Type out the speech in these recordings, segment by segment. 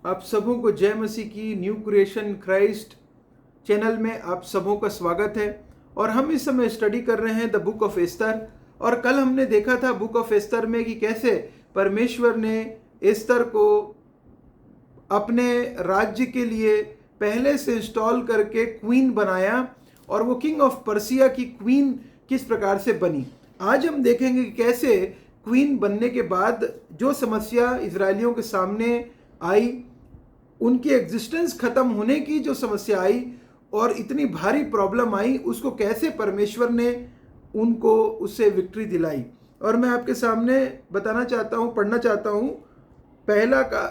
आप सबों को जय मसीह की न्यू क्रिएशन क्राइस्ट चैनल में आप सबों का स्वागत है। और हम इस समय स्टडी कर रहे हैं द बुक ऑफ एस्तर। और कल हमने देखा था बुक ऑफ एस्तर में कि कैसे परमेश्वर ने एस्तर को अपने राज्य के लिए पहले से इंस्टॉल करके क्वीन बनाया और वो किंग ऑफ पर्सिया की क्वीन किस प्रकार से बनी। आज हम देखेंगे कि कैसे क्वीन बनने के बाद जो समस्या इजरायलियों के सामने आई, उनकी एग्जिस्टेंस खत्म होने की जो समस्या आई और इतनी भारी प्रॉब्लम आई, उसको कैसे परमेश्वर ने उनको उससे विक्ट्री दिलाई। और मैं आपके सामने बताना चाहता हूँ, पढ़ना चाहता हूँ पहला का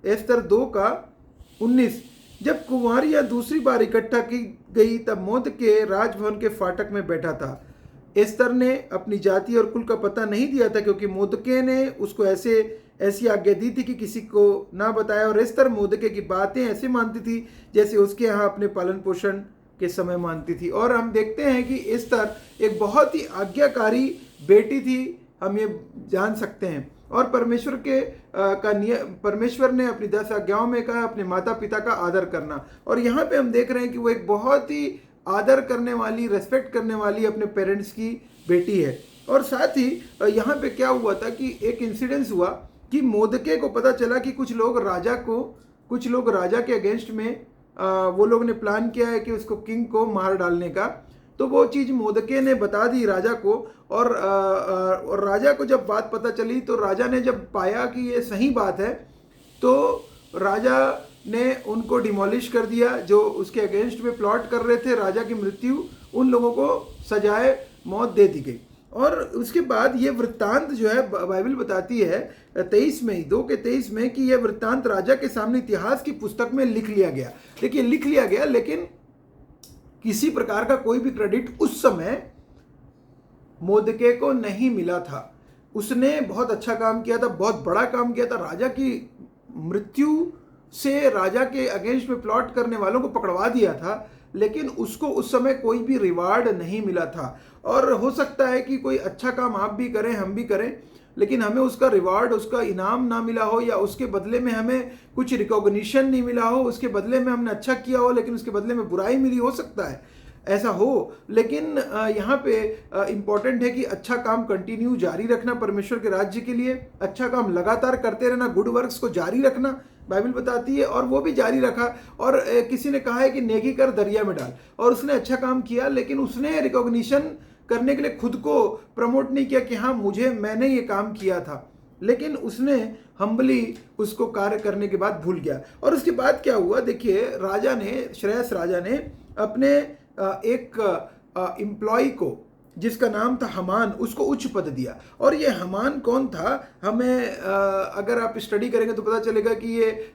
एस्तर 2:19। जब कुंवारियाँ दूसरी बार इकट्ठा की गई तब मोर्देकै राजभवन के फाटक में बैठा था। एस्तर ने अपनी जाति और कुल का पता नहीं दिया था, क्योंकि मोर्देकै ने उसको ऐसी आज्ञा दी थी कि किसी को ना बताया। और एस्तर मोर्देकै की बातें ऐसे मानती थी जैसे उसके यहाँ अपने पालन पोषण के समय मानती थी। और हम देखते हैं कि एस्तर एक बहुत ही आज्ञाकारी बेटी थी, हम ये जान सकते हैं। और परमेश्वर ने अपनी 10 आज्ञाओं में कहा अपने माता पिता का आदर करना। और यहाँ पे हम देख रहे हैं कि वो एक बहुत ही आदर करने वाली, रेस्पेक्ट करने वाली अपने पेरेंट्स की बेटी है। और साथ ही यहाँ पे क्या हुआ था कि एक इंसिडेंस हुआ कि मोर्देकै को पता चला कि कुछ लोग राजा के अगेंस्ट में वो लोग ने प्लान किया है कि उसको किंग को मार डालने का। तो वो चीज़ मोर्देकै ने बता दी राजा को। और राजा को जब बात पता चली तो राजा ने जब पाया कि ये सही बात है तो राजा ने उनको डिमोलिश कर दिया। जो उसके अगेंस्ट में प्लॉट कर रहे थे राजा की मृत्यु, उन लोगों को सजाए मौत दे दी गई। और उसके बाद ये वृत्तांत जो है बाइबल बताती है 2:23 में कि यह वृत्तांत राजा के सामने इतिहास की पुस्तक में लिख लिया गया। देखिए, लिख लिया गया, लेकिन किसी प्रकार का कोई भी क्रेडिट उस समय मोर्देकै को नहीं मिला था। उसने बहुत अच्छा काम किया था, बहुत बड़ा काम किया था। राजा की मृत्यु से राजा के अगेंस्ट में प्लॉट करने वालों को पकड़वा दिया था, लेकिन उसको उस समय कोई भी रिवार्ड नहीं मिला था। और हो सकता है कि कोई अच्छा काम आप भी करें, हम भी करें, लेकिन हमें उसका रिवार्ड, उसका इनाम ना मिला हो, या उसके बदले में हमें कुछ रिकॉग्निशन नहीं मिला हो। उसके बदले में हमने अच्छा किया हो लेकिन उसके बदले में बुराई मिली, हो सकता है ऐसा हो। लेकिन यहाँ पे इम्पॉर्टेंट है कि अच्छा काम कंटिन्यू जारी रखना परमेश्वर के राज्य के लिए, अच्छा काम लगातार करते रहना, गुड वर्क्स को जारी रखना बाइबल बताती है। और वो भी जारी रखा। और किसी ने कहा है कि नेकी कर दरिया में डाल, और उसने अच्छा काम किया, लेकिन उसने रिकॉग्निशन करने के लिए खुद को प्रमोट नहीं किया कि हाँ मैंने ये काम किया था, लेकिन उसने हम्बली उसको कार्य करने के बाद भूल गया। और उसके बाद क्या हुआ, देखिए, श्रेयस राजा ने अपने एक एम्प्लॉय को, जिसका नाम था हामान, उसको उच्च पद दिया। और ये हामान कौन था, हमें अगर आप स्टडी करेंगे तो पता चलेगा कि ये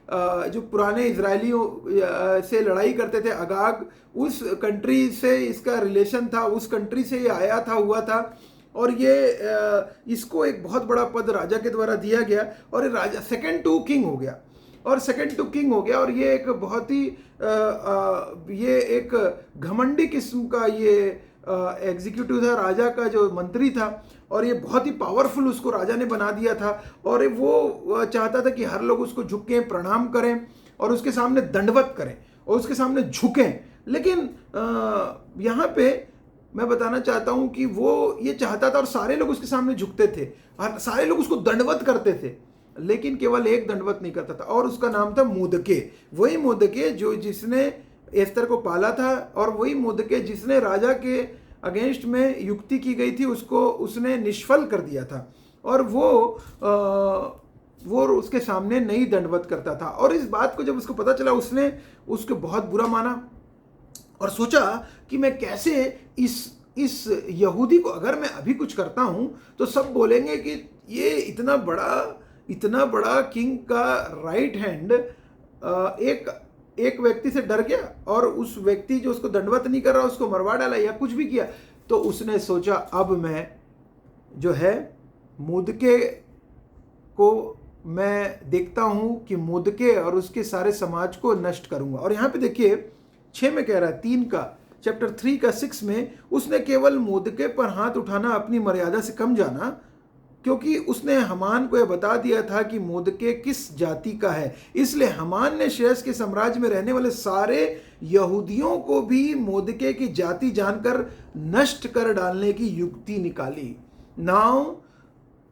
जो पुराने इजरायलियों से लड़ाई करते थे, अगाग, उस कंट्री से इसका रिलेशन था, उस कंट्री से ये आया था, हुआ था। और ये इसको एक बहुत बड़ा पद राजा के द्वारा दिया गया और ये राजा सेकंड टू किंग हो गया। और ये एक बहुत ही ये एक घमंडी किस्म का ये एग्जीक्यूटिव था, राजा का जो मंत्री था। और ये बहुत ही पावरफुल उसको राजा ने बना दिया था। और वो चाहता था कि हर लोग उसको झुकें, प्रणाम करें और उसके सामने दंडवत करें और उसके सामने झुकें। लेकिन यहाँ पे मैं बताना चाहता हूँ कि वो ये चाहता था और सारे लोग उसके सामने झुकते थे, सारे लोग उसको दंडवत करते थे, लेकिन केवल एक दंडवत नहीं करता था, और उसका नाम था मोर्देकै। वही मोर्देकै जिसने एस्तर को पाला था, और वही मोर्देकै जिसने राजा के अगेंस्ट में युक्ति की गई थी उसको उसने निष्फल कर दिया था। और वो उसके सामने नहीं दंडवत करता था। और इस बात को जब उसको पता चला, उसने उसको बहुत बुरा माना और सोचा कि मैं कैसे इस यहूदी को, अगर मैं अभी कुछ करता हूं तो सब बोलेंगे कि ये इतना बड़ा किंग का राइट हैंड एक व्यक्ति से डर गया और उस व्यक्ति जो उसको दंडवत नहीं कर रहा उसको मरवा डाला या कुछ भी किया। तो उसने सोचा अब मैं जो है मोर्देकै को मैं देखता हूं कि मोर्देकै और उसके सारे समाज को नष्ट करूंगा। और यहाँ पे देखिए 6 में कह रहा है, चैप्टर 3 का 6 में, उसने केवल मोर्देकै पर हाथ उठाना अपनी मर्यादा से कम जाना, क्योंकि उसने हमान को यह बता दिया था कि मोर्दके किस जाति का है। इसलिए हमान ने शेष के साम्राज्य में रहने वाले सारे यहूदियों को भी मोर्दके की जाति जानकर नष्ट कर डालने की युक्ति निकाली। नाउ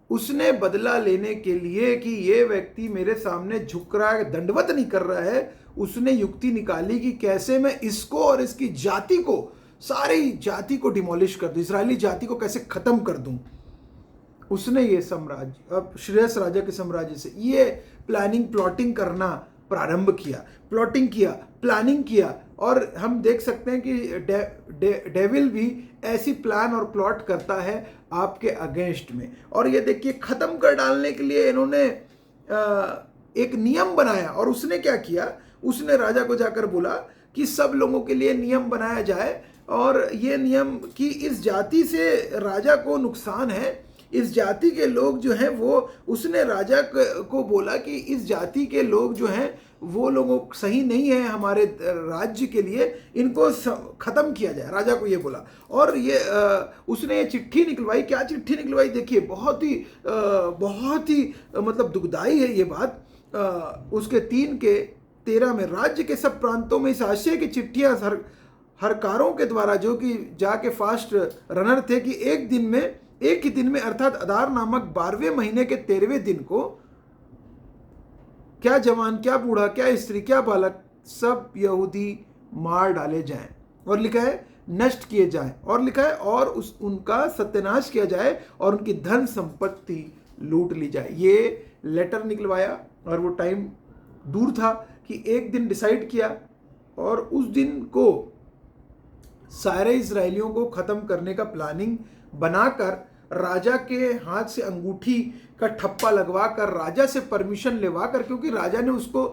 उसने बदला लेने के लिए कि ये व्यक्ति मेरे सामने झुक रहा है, दंडवत नहीं कर रहा है, उसने युक्ति निकाली कि कैसे मैं इसको और इसकी जाति को, सारी जाति को डिमोलिश कर दूं, इजरायली जाति को कैसे खत्म कर दूं। उसने ये साम्राज्य, अब श्रेयस राजा के साम्राज्य से ये प्लानिंग प्लॉटिंग करना प्रारंभ किया, प्लॉटिंग किया, प्लानिंग किया। और हम देख सकते हैं कि डेविल भी ऐसी प्लान और प्लॉट करता है आपके अगेंस्ट में। और ये देखिए, खत्म कर डालने के लिए इन्होंने एक नियम बनाया। और उसने क्या किया, उसने राजा को जाकर बोला कि सब लोगों के लिए नियम बनाया जाए, और ये नियम कि इस जाति से राजा को नुकसान है, इस जाति के लोग जो हैं वो, उसने राजा को बोला कि इस जाति के लोग जो हैं वो लोगों सही नहीं है हमारे राज्य के लिए, इनको खत्म किया जाए, राजा को ये बोला। और ये उसने ये चिट्ठी निकलवाई। क्या चिट्ठी निकलवाई देखिए, बहुत ही मतलब दुखदाई है ये बात। उसके 3:13 में राज्य के सब प्रांतों में इस आशय की चिट्ठियां हरकारों के द्वारा, जो कि जाके फास्ट रनर थे, कि एक ही दिन में अर्थात अदार नामक 12वें महीने के 13वें दिन को क्या जवान, क्या बूढ़ा, क्या स्त्री, क्या बालक, सब यहूदी मार डाले जाएं। और लिखा है नष्ट किए जाएं, और लिखा है और उनका सत्यानाश किया जाए और उनकी धन संपत्ति लूट ली जाए। ये लेटर निकलवाया, और वो टाइम दूर था कि एक दिन डिसाइड किया, और उस दिन को सारे इजरायलियों को खत्म करने का प्लानिंग बनाकर राजा के हाथ से अंगूठी का ठप्पा लगवा कर, राजा से परमिशन लेवा कर, क्योंकि राजा ने उसको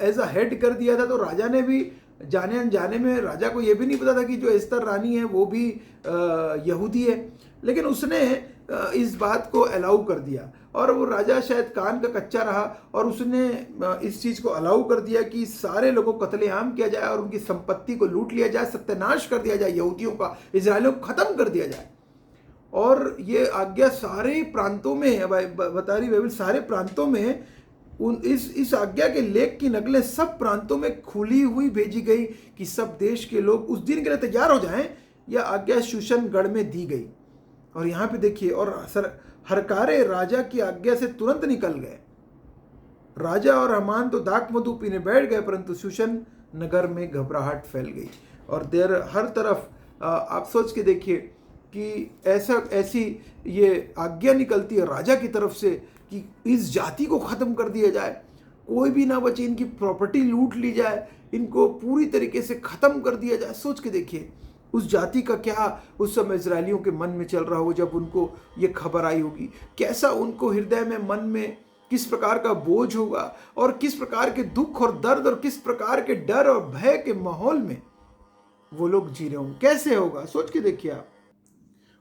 एज अ हेड कर दिया था, तो राजा ने भी जाने अनजाने में, राजा को यह भी नहीं पता था कि जो एस्तर रानी है वो भी यहूदी है, लेकिन उसने इस बात को अलाउ कर दिया। और वो राजा शायद कान का कच्चा रहा, और उसने इस चीज़ को अलाउ कर दिया कि सारे लोगों को कत्लेआम किया जाए और उनकी संपत्ति को लूट लिया जाए, सत्यानाश कर दिया जाए, यहूदियों का, इजरायलियों को खत्म कर दिया जाए। और ये आज्ञा सारे प्रांतों में, बता रही बाइबल, सारे प्रांतों में इस आज्ञा के लेख की नकलें सब प्रांतों में खुली हुई भेजी गई कि सब देश के लोग उस दिन के लिए तैयार हो जाएं। यह आज्ञा शूशनगढ़ में दी गई। और यहाँ पे देखिए, और हरकारे राजा की आज्ञा से तुरंत निकल गए। राजा और हमान तो दाख मधु पीने बैठ गए, परंतु शूशन नगर में घबराहट फैल गई। और देर हर तरफ आप सोच के देखिए कि ऐसी ये आज्ञा निकलती है राजा की तरफ से कि इस जाति को ख़त्म कर दिया जाए, कोई भी ना बचे, इनकी प्रॉपर्टी लूट ली जाए, इनको पूरी तरीके से ख़त्म कर दिया जाए। सोच के देखिए उस जाति का क्या उस समय इजरायलियों के मन में चल रहा होगा जब उनको ये खबर आई होगी। कैसा उनको हृदय में, मन में किस प्रकार का बोझ होगा, और किस प्रकार के दुख और दर्द और किस प्रकार के डर और भय के माहौल में वो लोग जी रहे होंगे। कैसे होगा, सोच के देखिए आप।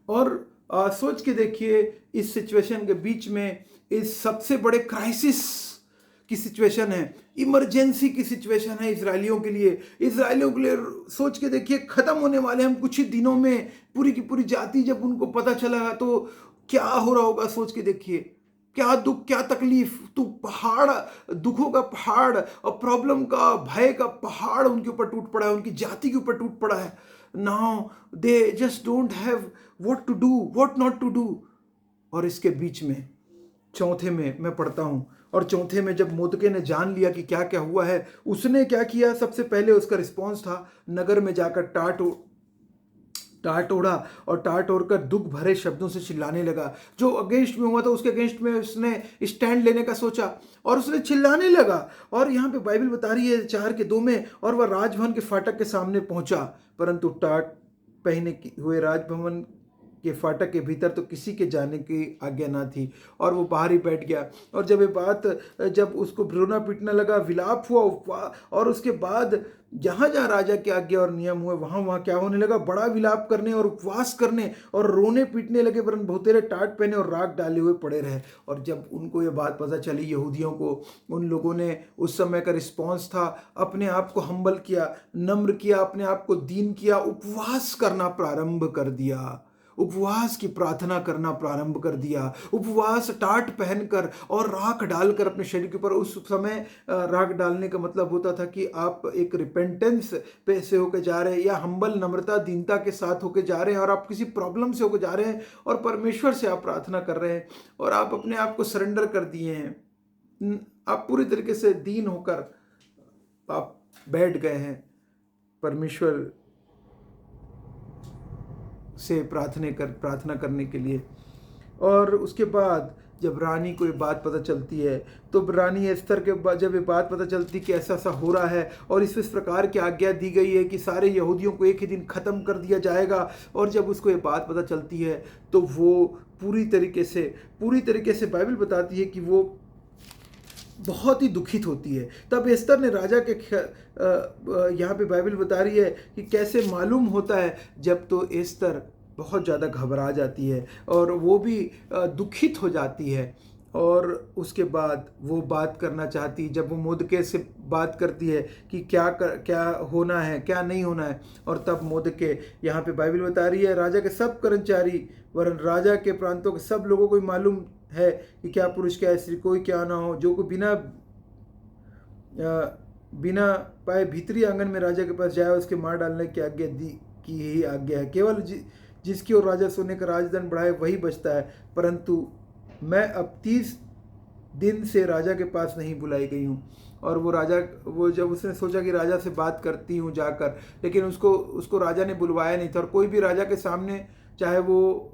और सोच के देखिए इस सिचुएशन के बीच में, इस सबसे बड़े क्राइसिस की सिचुएशन है, इमरजेंसी की सिचुएशन है इजरायलियों के लिए। सोच के देखिए, खत्म होने वाले हम कुछ ही दिनों में, पूरी की पूरी जाति जब उनको पता चला तो क्या हो रहा होगा। सोच के देखिए, क्या दुख, क्या तकलीफ, तो पहाड़, दुखों का पहाड़ और प्रॉब्लम का, भय का पहाड़ उनके ऊपर टूट पड़ा है, उनकी जाति के ऊपर टूट पड़ा है। Now they just don't have what to do, what not to do. और इसके बीच में चौथे में मैं पढ़ता हूं, और चौथे में जब मोर्दके ने जान लिया कि क्या क्या हुआ है, उसने क्या किया, सबसे पहले उसका रिस्पॉन्स था नगर में जाकर टाट ओढ़ा, और टाट ओढ़कर दुख भरे शब्दों से चिल्लाने लगा। जो अगेंस्ट में हुआ था उसके अगेंस्ट में उसने स्टैंड लेने का सोचा, और उसने चिल्लाने लगा। और यहाँ पे बाइबल बता रही है 4:2 में, और वह राजभवन के फाटक के सामने पहुंचा, परंतु टाट पहने हुए राजभवन के फाटक के भीतर तो किसी के जाने की आज्ञा ना थी, और वो बाहर ही बैठ गया। और जब उसको रोना पीटने लगा, विलाप हुआ, और उसके बाद जहाँ जहाँ राजा की आज्ञा और नियम हुए वहाँ क्या होने लगा, बड़ा विलाप करने और उपवास करने और रोने पीटने लगे, परंतु बहुतेरे टाट पहने और राख डाले हुए पड़े रहे। और जब उनको ये बात पता चली यहूदियों को, उन लोगों ने उस समय का रिस्पॉन्स था, अपने आप को हम्बल किया, नम्र किया, अपने आप को दीन किया, उपवास करना प्रारंभ कर दिया। उपवास की प्रार्थना करना प्रारंभ कर दिया। उपवास टाट पहनकर और राख डालकर अपने शरीर के ऊपर, उस समय राख डालने का मतलब होता था कि आप एक रिपेंटेंस पे से होकर जा रहे हैं, या हम्बल नम्रता दीनता के साथ होकर जा रहे हैं, और आप किसी प्रॉब्लम से होकर जा रहे हैं और परमेश्वर से आप प्रार्थना कर रहे हैं और आप अपने आप को सरेंडर कर दिए हैं। आप पूरी तरीके से दीन होकर आप बैठ गए हैं परमेश्वर से प्रार्थना करने के लिए। और उसके बाद जब रानी को ये बात पता चलती है, तो रानी एस्थर के बाद जब ये बात पता चलती कि ऐसा ऐसा हो रहा है और इस प्रकार की आज्ञा दी गई है कि सारे यहूदियों को एक ही दिन ख़त्म कर दिया जाएगा, और जब उसको ये बात पता चलती है तो वो पूरी तरीके से बाइबल बताती है कि वो बहुत ही दुखित होती है। तब एस्थर ने राजा के यहाँ पे बाइबल बता रही है कि कैसे मालूम होता है, जब तो एस्थर बहुत ज़्यादा घबरा जाती है और वो भी दुखित हो जाती है, और उसके बाद वो बात करना चाहती, जब वो मोर्दकै से बात करती है कि क्या होना है क्या नहीं होना है, और तब मोर्दकै यहाँ पे बाइबल बता रही है राजा के सब कर्मचारी वरन राजा के प्रांतों के सब लोगों को मालूम है कि क्या पुरुष क्या स्त्री कोई क्या ना हो, जो को बिना पाए भीतरी आंगन में राजा के पास जाए, उसके मार डालने की आज्ञा दी की यही आज्ञा है। केवल जिसकी ओर राजा सोने का राजदंड बढ़ाए वही बचता है, परंतु मैं अब 30 दिन से राजा के पास नहीं बुलाई गई हूँ। और वो जब उसने सोचा कि राजा से बात करती हूँ जाकर, लेकिन उसको राजा ने बुलवाया नहीं था। और कोई भी राजा के सामने, चाहे वो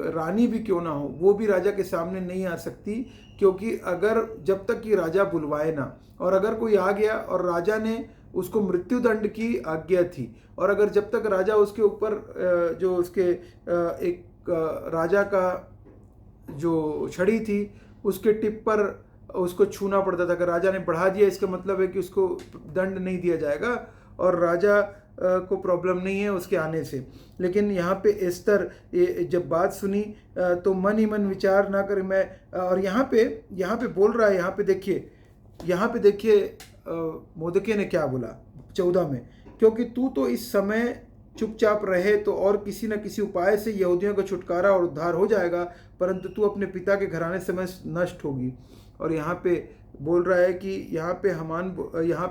रानी भी क्यों ना हो, वो भी राजा के सामने नहीं आ सकती, क्योंकि अगर जब तक कि राजा बुलवाए ना, और अगर कोई आ गया और राजा ने उसको मृत्युदंड की आज्ञा थी, और अगर जब तक राजा उसके ऊपर जो उसके एक राजा का जो छड़ी थी उसके टिप पर उसको छूना पड़ता था। अगर राजा ने बढ़ा दिया, इसका मतलब है कि उसको दंड नहीं दिया जाएगा और राजा को प्रॉब्लम नहीं है उसके आने से। लेकिन यहाँ पे एस्थर जब बात सुनी तो मन ही मन विचार ना कर मैं, और यहाँ पे बोल रहा है, यहाँ पे देखिए मोर्दकै ने क्या बोला 14 में, क्योंकि तू तो इस समय चुपचाप रहे तो और किसी न किसी उपाय से यहूदियों का छुटकारा और उद्धार हो जाएगा, परंतु तू अपने पिता के घराने समय नष्ट होगी। और यहाँ पे बोल रहा है कि यहाँ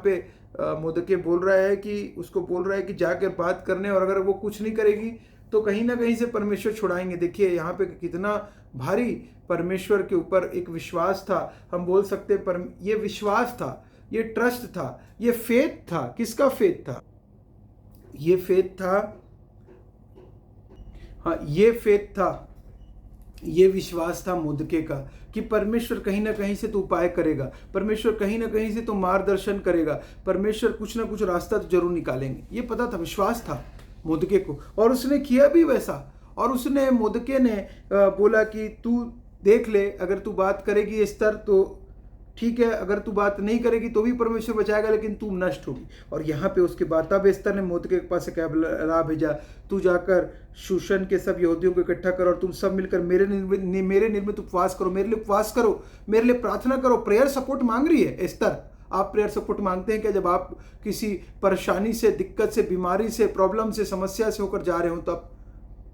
पे मोर्दकै बोल रहा है कि उसको बोल रहा है कि जाकर बात करने, और अगर वो कुछ नहीं करेगी तो कहीं ना कहीं से परमेश्वर छुड़ाएंगे। देखिए यहाँ पे कितना भारी परमेश्वर के ऊपर एक विश्वास था, हम बोल सकते पर ये विश्वास था, ये ट्रस्ट था, ये फेथ था। किसका फेथ था? ये फेथ था, हाँ ये फेथ था, ये विश्वास था मोर्दकै का कि परमेश्वर कहीं ना कहीं से तो उपाय करेगा, परमेश्वर कहीं ना कहीं से तो मार्गदर्शन करेगा, परमेश्वर कुछ ना कुछ रास्ता तो जरूर निकालेंगे। ये पता था, विश्वास था मोर्दकै को, और उसने किया भी वैसा। और मोर्दकै ने बोला कि तू देख ले, अगर तू बात करेगी एस्थर तो ठीक है, अगर तू बात नहीं करेगी तो भी परमेश्वर बचाएगा, लेकिन तू नष्ट होगी। और यहाँ पे उसके बाद तब एस्थर ने मोर्दकै के पास से क्या भेजा, तू जाकर शूशन के सब यहूदियों को इकट्ठा करो और तुम सब मिलकर मेरे निर्मित उपवास करो, मेरे लिए उपवास करो, मेरे लिए प्रार्थना करो। प्रेयर सपोर्ट मांग रही है एस्थर। आप प्रेयर सपोर्ट मांगते हैं क्या? जब आप किसी परेशानी से, दिक्कत से, बीमारी से, प्रॉब्लम से, समस्या से होकर जा रहे हो तब।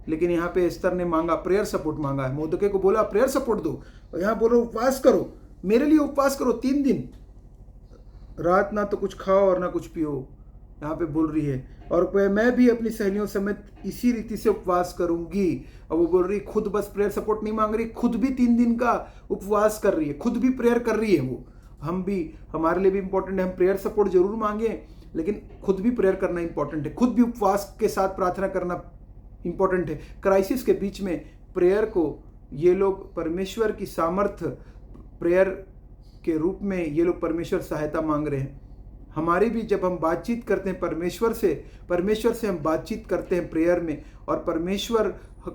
लेकिन यहाँ पे एस्थर ने मांगा, प्रेयर सपोर्ट मांगा है। मोर्दकै को बोला प्रेयर सपोर्ट दो, और यहाँ बोलो उपवास करो, मेरे लिए उपवास करो 3 दिन, रात ना तो कुछ खाओ और ना कुछ पियो। यहाँ पे बोल रही है, और मैं भी अपनी सहेलियों समेत इसी रीति से उपवास करूंगी। और वो बोल रही, खुद बस प्रेयर सपोर्ट नहीं मांग रही, खुद भी 3 दिन का उपवास कर रही है, खुद भी प्रेयर कर रही है। वो हमारे लिए भी इंपॉर्टेंट है, हम प्रेयर सपोर्ट जरूर मांगे, लेकिन खुद भी प्रेयर करना इंपॉर्टेंट है, खुद भी उपवास के साथ प्रार्थना करना इंपॉर्टेंट है। क्राइसिस के बीच में प्रेयर को ये लोग परमेश्वर की सामर्थ्य, प्रेयर के रूप में ये लोग परमेश्वर सहायता मांग रहे हैं। हमारी भी जब हम बातचीत करते हैं परमेश्वर से हम बातचीत करते हैं प्रेयर में, और परमेश्वर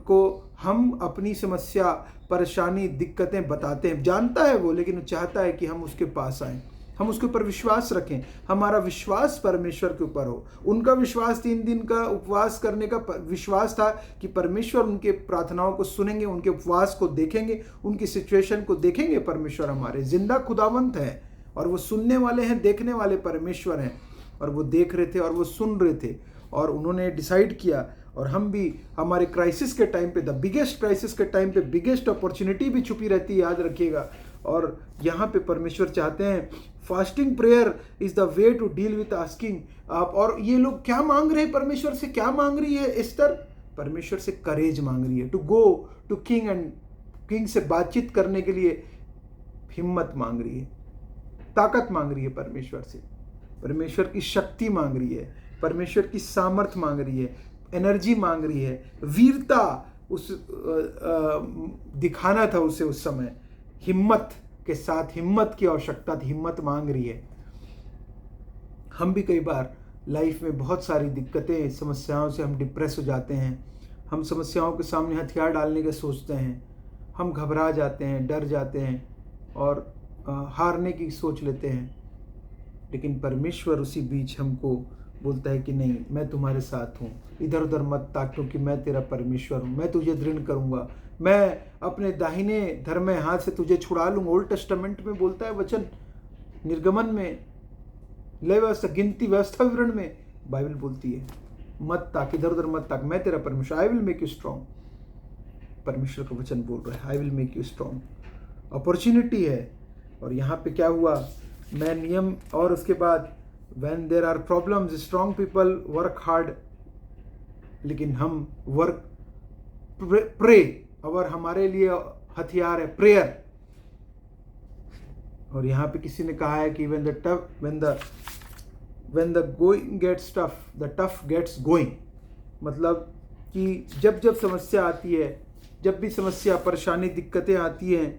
को हम अपनी समस्या, परेशानी, दिक्कतें बताते हैं। जानता है वो, लेकिन वो चाहता है कि हम उसके पास आएं, हम उसके ऊपर विश्वास रखें, हमारा विश्वास परमेश्वर के ऊपर हो। उनका विश्वास 3 दिन का उपवास करने का विश्वास था कि परमेश्वर उनके प्रार्थनाओं को सुनेंगे, उनके उपवास को देखेंगे, उनकी सिचुएशन को देखेंगे। परमेश्वर हमारे जिंदा खुदावंत है, और वो सुनने वाले हैं, देखने वाले परमेश्वर हैं। और वो देख रहे थे और वो सुन रहे थे, और उन्होंने डिसाइड किया, और हम भी हमारे क्राइसिस के टाइम पे, द बिगेस्ट क्राइसिस के टाइम पे बिगेस्ट अपॉर्चुनिटी भी छुपी रहती है, याद रखिएगा। और यहाँ पे परमेश्वर चाहते हैं, fasting prayer is the way to deal with asking आप। और ये लोग क्या मांग रहे हैं परमेश्वर से? क्या मांग रही है एस्तर? परमेश्वर से करेज मांग रही है, to go to king and king से बातचीत करने के लिए हिम्मत मांग रही है, ताकत मांग रही है परमेश्वर से, परमेश्वर की शक्ति मांग रही है, परमेश्वर की सामर्थ मांग रही है, एनर्जी मांग रही है, वीरता उस दिखाना था उसे उस समय, हिम्मत के साथ, हिम्मत की आवश्यकता थी, हिम्मत मांग रही है। हम भी कई बार लाइफ में बहुत सारी दिक्कतें, समस्याओं से हम डिप्रेस हो जाते हैं, हम समस्याओं के सामने हथियार डालने का सोचते हैं, हम घबरा जाते हैं, डर जाते हैं और हारने की सोच लेते हैं। लेकिन परमेश्वर उसी बीच हमको बोलता है कि नहीं, मैं तुम्हारे साथ हूँ, इधर उधर मत ताक, क्योंकि मैं तेरा परमेश्वर हूँ, मैं तुझे दृढ़ करूँगा, मैं अपने दाहिने धर्मे हाथ से तुझे छुड़ा लूँगा। ओल्ड टेस्टामेंट में बोलता है वचन, निर्गमन में, लय व्यवस्था, गिनती व्यवस्था विवरण में बाइबल बोलती है, मत ताक, इधर उधर मत ताक, मैं तेरा परमेश्वर, I will make you strong. परमेश्वर का वचन बोल रहा है, I will make you strong. Opportunity है। और यहाँ पे क्या हुआ, मैं नियम, और उसके बाद when there are problems, strong people work hard, लेकिन हम वर्क प्रे, और हमारे लिए हथियार है प्रेयर। और यहाँ पे किसी ने कहा है कि when the going gets tough, the tough gets going, मतलब कि जब जब समस्या आती है, जब भी समस्या, परेशानी, दिक्कतें आती हैं,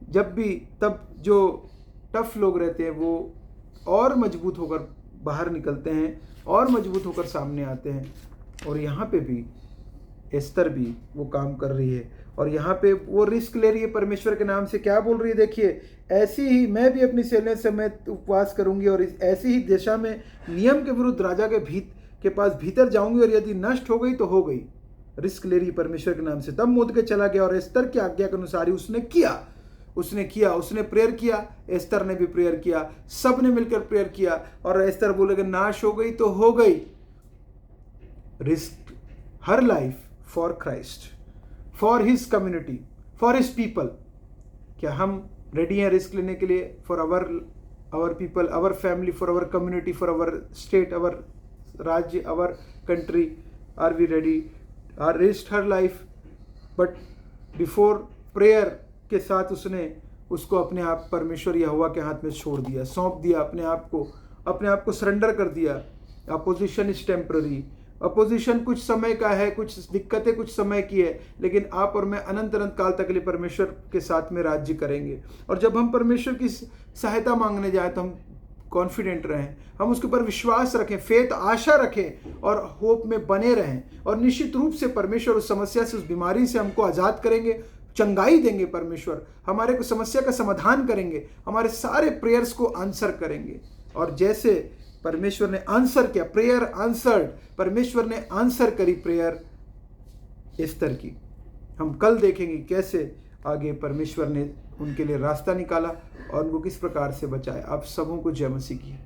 जब भी, तब जो टफ लोग रहते हैं वो और मजबूत होकर बाहर निकलते हैं और मजबूत होकर सामने आते हैं। और यहाँ पे भी एस्तर भी वो काम कर रही है और यहाँ पे वो रिस्क ले रही है परमेश्वर के नाम से। क्या बोल रही है देखिए, ऐसी ही मैं भी अपनी सेना समेत उपवास करूंगी और ऐसी ही दिशा में नियम के विरुद्ध राजा के पास भीतर जाऊंगी, और यदि नष्ट हो गई तो हो गई। रिस्क ले रही परमेश्वर के नाम से। तब मोर्देकै चला गया और एस्तर की आज्ञा के अनुसार ही उसने किया, उसने प्रेयर किया, एस्तर ने भी प्रेयर किया, सब ने मिलकर प्रेयर किया। और एस्तर बोलेगा नाश हो गई तो हो गई। Risk her life for Christ, for his community, for his people. क्या हम रेडी हैं रिस्क लेने के लिए? For our people, our family, for our community, for our state, our राज्य, our country. Are we ready? Are risk her life, but before prayer के साथ उसने उसको अपने आप परमेश्वर यहोवा के हाथ में छोड़ दिया, सौंप दिया, अपने आप को सरेंडर कर दिया। अपोजिशन इज टेम्पररी, अपोजिशन कुछ समय का है, कुछ दिक्कतें कुछ समय की है, लेकिन आप और मैं अनंत काल तक के लिए परमेश्वर के साथ में राज्य करेंगे। और जब हम परमेश्वर की सहायता मांगने जाए तो हम कॉन्फिडेंट रहें, हम उसके ऊपर विश्वास रखें, फेथ, आशा रखें और होप में बने रहें। और निश्चित रूप से परमेश्वर उस समस्या से, उस बीमारी से हमको आज़ाद करेंगे, चंगाई देंगे। परमेश्वर हमारे को समस्या का समाधान करेंगे, हमारे सारे प्रेयर्स को आंसर करेंगे। और जैसे परमेश्वर ने आंसर किया, प्रेयर आंसर्ड, परमेश्वर ने आंसर करी प्रेयर एस्तर की। हम कल देखेंगे कैसे आगे परमेश्वर ने उनके लिए रास्ता निकाला और उनको किस प्रकार से बचाया। आप सबों को जय मसीह की।